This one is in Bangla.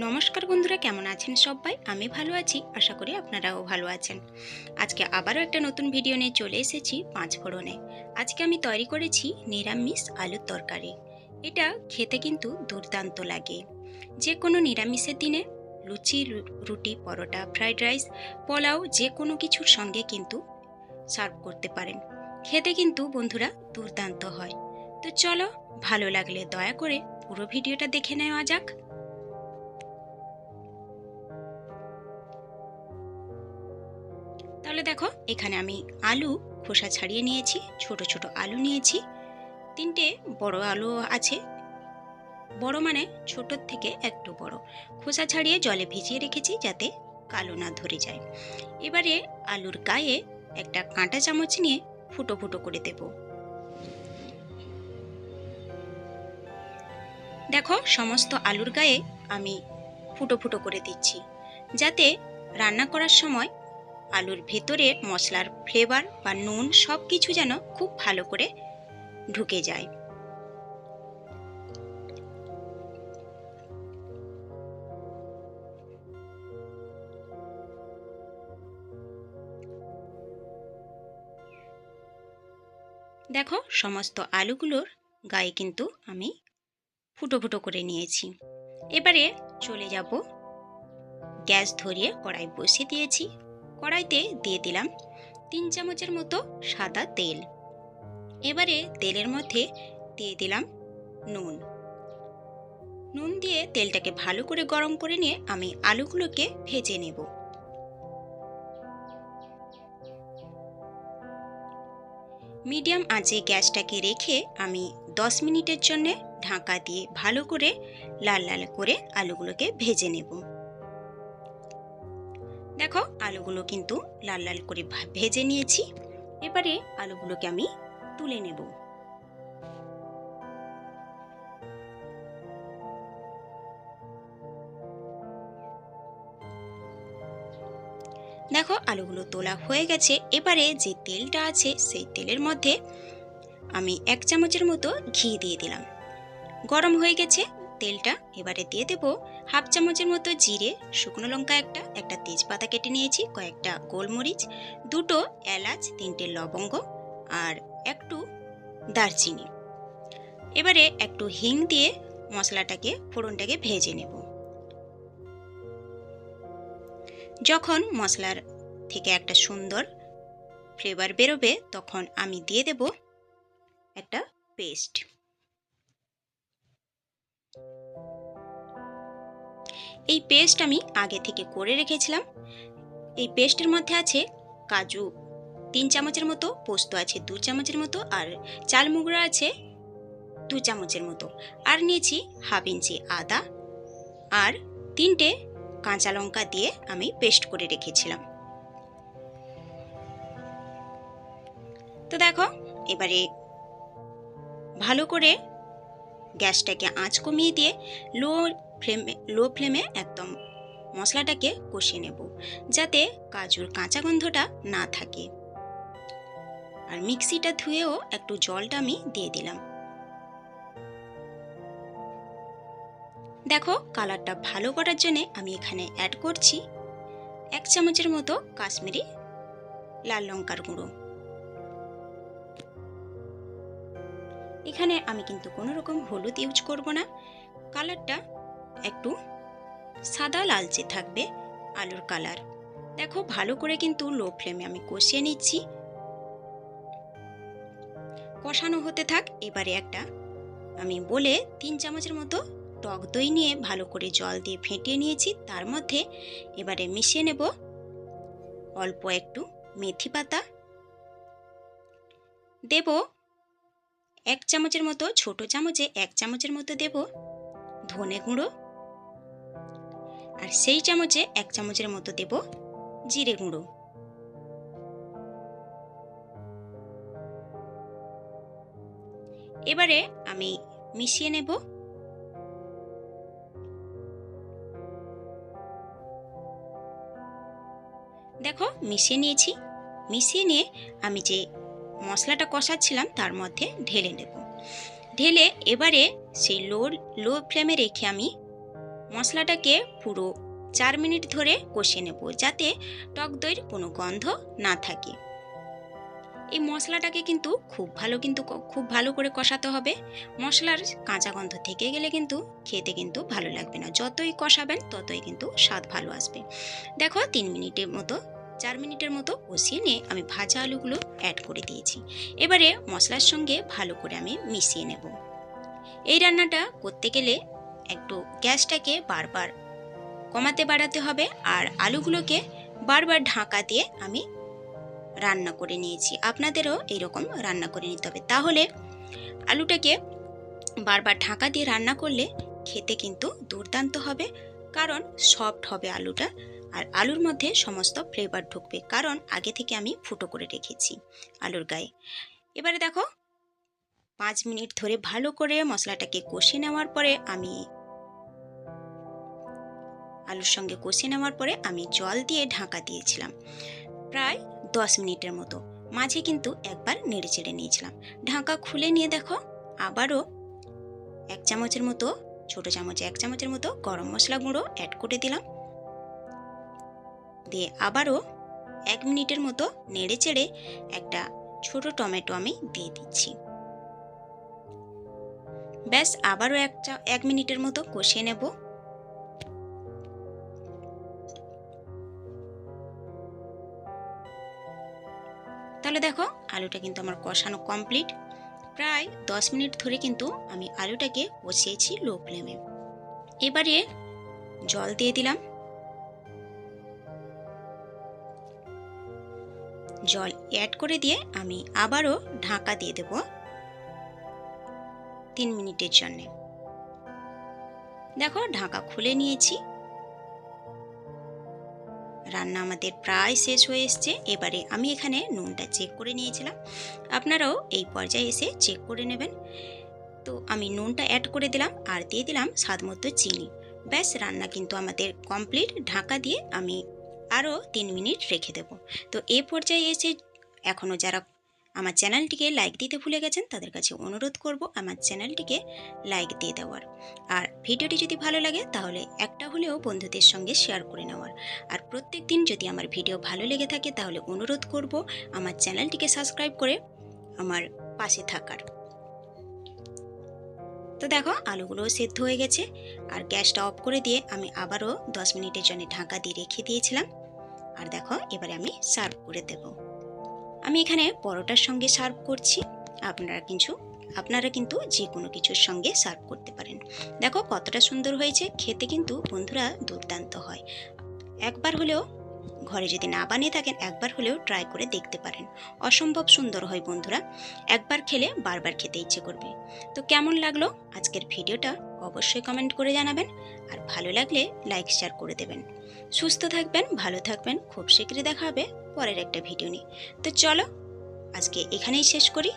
নমস্কার বন্ধুরা, কেমন আছেন সবাই? আমি ভালো আছি, আশা করি আপনারাও ভালো আছেন। আজকে আবারও একটা নতুন ভিডিও নিয়ে চলে এসেছি পাঁচফোড়নে। আজকে আমি তৈরি করেছি নিরামিষ আলুর তরকারি। এটা খেতে কিন্তু দুর্দান্ত লাগে। যে কোনো নিরামিষের দিনে লুচি, রুটি, পরোটা, ফ্রাইড রাইস, পোলাও যে কোনো কিছুর সঙ্গে কিন্তু সার্ভ করতে পারেন। খেতে কিন্তু বন্ধুরা দুর্দান্ত হয়। তো চলো, ভালো লাগলে দয়া করে পুরো ভিডিওটা দেখে নেওয়া যাক। তাহলে দেখো, এখানে আমি আলু খোসা ছাড়িয়ে নিয়েছি, ছোট ছোট আলু নিয়েছি। তিনটে বড় আলু আছে, বড় মানে ছোটোর থেকে একটু বড়। খোসা ছাড়িয়ে জলে ভিজিয়ে রেখেছি যাতে কালো না ধরে যায়। এবারে আলুর গায়ে একটা কাঁটা চামচ নিয়ে ফুটো ফুটো করে দেব। দেখো, সমস্ত আলুর গায়ে আমি ফুটো ফুটো করে দিচ্ছি, যাতে রান্না করার সময় আলুর ভেতরে মশলার ফ্লেভার বা নুন সব কিছু যেন খুব ভালো করে ঢুকে যায়। দেখো, সমস্ত আলুগুলোর গায়ে কিন্তু আমি ফুটো ফুটো করে নিয়েছি। এবারে চলে যাব, গ্যাস ধরিয়ে কড়াই বসিয়ে দিয়েছি। কড়াইতে দিয়ে দিলাম 3 চামচের মতো সাদা তেল। এবারে তেলের মধ্যে দিয়ে দিলাম নুন। নুন দিয়ে তেলটাকে ভালো করে গরম করে নিয়ে আমি আলুগুলোকে ভেজে নেব। মিডিয়াম আঁচে গ্যাসটাকে রেখে আমি 10 মিনিটের জন্য ঢাকা দিয়ে ভালো করে লাল লাল করে আলুগুলোকে ভেজে নেব। দেখো, আলুগুলো কিন্তু লাল লাল করে ভেজে নিয়েছি। এবারে আলুগুলোকে আমি তুলে নেব। দেখো, আলুগুলো তোলা হয়ে গেছে। এবারে যে তেলটা আছে সেই তেলের মধ্যে আমি 1 চামচের মতো ঘি দিয়ে দিলাম। গরম হয়ে গেছে তেলটা। এবারে দিয়ে দেব হাফ চামচের মতো জিরে, শুকনো লঙ্কা একটা তেজপাতা কেটে নিয়েছি, কয়েকটা গোলমরিচ, 2টো এলাচ, 3টে লবঙ্গ আর একটু দারচিনি। এবারে একটু হিং দিয়ে মশলাটাকে ফোড়নটাকে ভেজে নেব। যখন মশলার থেকে একটা সুন্দর ফ্লেভার বেরোবে তখন আমি দিয়ে দেব একটা পেস্ট। এই পেস্ট আমি আগে থেকে করে রেখেছিলাম। এই পেস্টের মধ্যে আছে কাজু 3 চামচের মতো, পোস্ত আছে 2 চামচের মতো, আর চালমুগড়া আছে 2 চামচের মতো, আর নিয়েছি হাফ ইঞ্চি আদা আর 3টে কাঁচা লঙ্কা দিয়ে আমি পেস্ট করে রেখেছিলাম। তো দেখো, এবারে ভালো করে গ্যাসটাকে আঁচ কমিয়ে দিয়ে লো ফ্লেমে একদম মশলাটাকে কষিয়ে নেব, যাতে কাজুর কাঁচা গন্ধটা না থাকে। আর মিক্সিটা ধুয়েও একটু জলটা আমি দিয়ে দিলাম। দেখো, কালারটা ভালো করার জন্য আমি এখানে অ্যাড করছি 1 চামচের মতো কাশ্মীরি লাল লঙ্কার গুঁড়ো। এখানে আমি কিন্তু কোনো রকম হলুদ ইউজ করব না। কালারটা একটু সাদা লালচে থাকবে, আলুর কালার। দেখো, ভালো করে কিন্তু লো ফ্লেমে আমি কষিয়ে নিচ্ছি। কষানো হতে থাক। এবারে আমি 3 চামচের মতো টক দই নিয়ে ভালো করে জল দিয়ে ফেটিয়ে নিয়েছি। তার মধ্যে এবারে মিশিয়ে নেব অল্প একটু মেথি পাতা, দেব 1 চামচের মতো, ছোট চামচে 1 চামচের মতো দেব ধনে গুঁড়ো, আর সেই চামচে 1 চামচের মতো দেব জিরে গুঁড়ো। এবারে আমি মিশিয়ে নেব। দেখো, মিশিয়ে নিয়েছি। মিশিয়ে নিয়ে আমি যে মশলাটা কষাচ্ছিলাম তার মধ্যে ঢেলে নেব। ঢেলে এবারে সেই লো ফ্লেমে রেখে আমি মশলাটাকে পুরো 4 মিনিট ধরে কষিয়ে নেব, যাতে টক দইয়ের কোনো গন্ধ না থাকে। এই মশলাটাকে কিন্তু খুব ভালো করে কষাতে হবে। মশলার কাঁচা গন্ধ থেকে গেলে কিন্তু খেতে কিন্তু ভালো লাগবে না। যতই কষাবেন ততই কিন্তু স্বাদ ভালো আসবে। দেখো 4 মিনিটের মতো কষিয়ে নিয়ে আমি ভাজা আলুগুলো অ্যাড করে দিয়েছি। এবারে মশলার সঙ্গে ভালো করে আমি মিশিয়ে নেব। এই রান্নাটা করতে গেলে একটু গ্যাসটাকে বারবার কমাতে বাড়াতে হবে, আর আলুগুলোকে বারবার ঢাকা দিয়ে আমি রান্না করে নিয়েছি। আপনাদেরও এইরকম রান্না করে নিতে হবে, তাহলে আলুটাকে বারবার ঢাকা দিয়ে রান্না করলে খেতে কিন্তু দুর্দান্ত হবে, কারণ সফট হবে আলুটা, আর আলুর মধ্যে সমস্ত ফ্লেভার ঢুকবে, কারণ আগে থেকে আমি ফুটো করে রেখেছি আলুর গায়ে। এবারে দেখো 5 মিনিট ধরে ভালো করে মশলাটাকে কষিয়ে নেওয়ার পরে আলুর সঙ্গে কষিয়ে নেওয়ার পরে আমি জল দিয়ে ঢাকা দিয়েছিলাম প্রায় 10 মিনিটের মতো। মাঝে কিন্তু একবার নেড়ে চেড়ে নিয়েছিলাম। ঢাকা খুলে নিয়ে দেখো আবারও 1 চামচের মতো, ছোট চামচে 1 চামচের মতো গরম মশলা গুঁড়ো অ্যাড করে দিলাম। দিয়ে আবারও 1 মিনিটের মতো নেড়ে চেড়ে একটা ছোট টমেটো আমি দিয়ে দিচ্ছি। ব্যাস আবারও 1 মিনিটের মতো কষিয়ে নেব। তাহলে দেখো আলুটা কিন্তু আমার কষানো কমপ্লিট। প্রায় 10 মিনিট ধরে কিন্তু আমি আলুটাকে কষিয়েছি লো ফ্লেমে। এবারে জল দিয়ে দিলাম। জল অ্যাড করে দিয়ে আমি আবারও ঢাকা দিয়ে দেব 3 মিনিটের জন্য। দেখো ঢাকা খুলে নিয়েছি। রান্না আমাদের প্রায় শেষ হয়ে এসছে। এবারে আমি এখানে নুনটা চেক করে নিয়েছিলাম, আপনারাও এই পর্যায়ে এসে চেক করে নেবেন। তো আমি নুনটা অ্যাড করে দিলাম আর দিয়ে দিলাম স্বাদ মতো চিনি। ব্যাস রান্না কিন্তু আমাদের কমপ্লিট। ঢাকা দিয়ে আমি আরও 3 মিনিট রেখে দেব। তো এই পর্যায়ে এসে এখনও যারা আমার চ্যানেলটিকে লাইক দিতে ভুলে গেছেন তাদের কাছে অনুরোধ করব আমার চ্যানেলটিকে লাইক দিয়ে দেওয়ার, আর ভিডিওটি যদি ভালো লাগে তাহলে একটা হলেও বন্ধুদের সঙ্গে শেয়ার করে নেওয়ার। আর প্রত্যেক দিন যদি আমার ভিডিও ভালো লেগে থাকে তাহলে অনুরোধ করব আমার চ্যানেলটিকে সাবস্ক্রাইব করে আমার পাশে থাকার। তো দেখো আলুগুলো সেদ্ধ হয়ে গেছে, আর গ্যাসটা অফ করে দিয়ে আমি আবারও 10 মিনিটের জন্য ঢাকা দিয়ে রেখে দিয়েছিলাম। আর দেখো এবারে আমি সার্ভ করে দেব। আমি এখানে পরোটার সঙ্গে সার্ভ করছি, আপনারা কিন্তু যে কোনো কিছুর সঙ্গে সার্ভ করতে পারেন। দেখো কতটা সুন্দর হয়েছে, খেতে কিন্তু বন্ধুরা দুর্দান্ত হয়। একবার হলেও ঘরে যদি না বানিয়ে থাকেন একবার হলেও ট্রাই করে দেখতে পারেন। অসম্ভব সুন্দর হয় বন্ধুরা, একবার খেলে বারবার খেতে ইচ্ছে করবে। তো কেমন লাগলো আজকের ভিডিওটা অবশ্যই কমেন্ট করে জানাবেন, আর ভালো লাগলে লাইক শেয়ার করে দেবেন। সুস্থ থাকবেন, ভালো থাকবেন। খুব শীঘ্রই দেখা হবে পরের একটা ভিডিও নিয়ে। তো চলো আজকে এখানেই শেষ করি।